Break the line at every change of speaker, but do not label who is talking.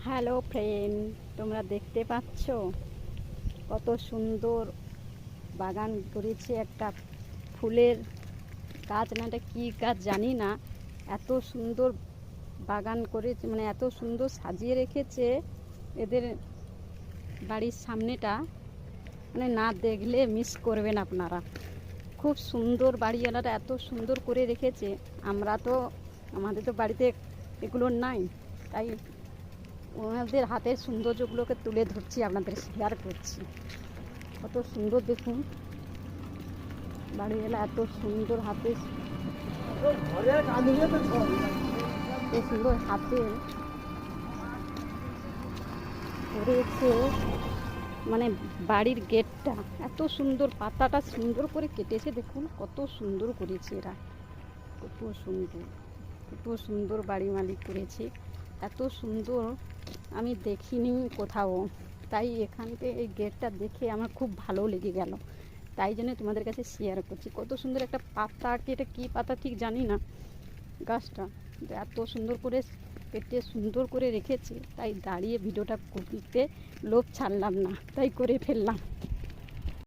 Hello friend, তোমরা দেখতে পাচ্ছ কত সুন্দর বাগান করেছে। একটা ফুলের গাছ, না এটা কী গাছ জানি না, এত সুন্দর বাগান করেছে, মানে এত সুন্দর সাজিয়ে রেখেছে এদের বাড়ির সামনেটা, মানে না দেখলে মিস করবেন আপনারা। খুব সুন্দর, বাড়িওয়ালারা এত সুন্দর করে রেখেছে। আমাদের তো বাড়িতে এগুলো নাই, তাই ওনাদের হাতের সৌন্দর্যগুলোকে তুলে ধরছি, আপনাদের শেয়ার করছি। কত সুন্দর দেখুন, বাড়িওয়ালা এত সুন্দর হাতে, এত সুন্দর হাতে করেছে। মানে বাড়ির গেটটা এত সুন্দর, পাতাটা সুন্দর করে কেটেছে, দেখুন কত সুন্দর করেছে এরা। কত সুন্দর, কত সুন্দর বাড়ি মালিক করেছে, এত সুন্দর আমি দেখিনি কোথাও। তাই এখান থেকে এই গেটটা দেখে আমার খুব ভালো লেগে গেল, তাই জন্য তোমাদের কাছে শেয়ার করছি। কত সুন্দর একটা পাতা, কি এটা কী পাতা ঠিক জানি না, গাছটা এত সুন্দর করে কেটে সুন্দর করে রেখেছে, তাই দাঁড়িয়ে ভিডিওটা করতে লোভ ছাড়লাম না, তাই করে ফেললাম।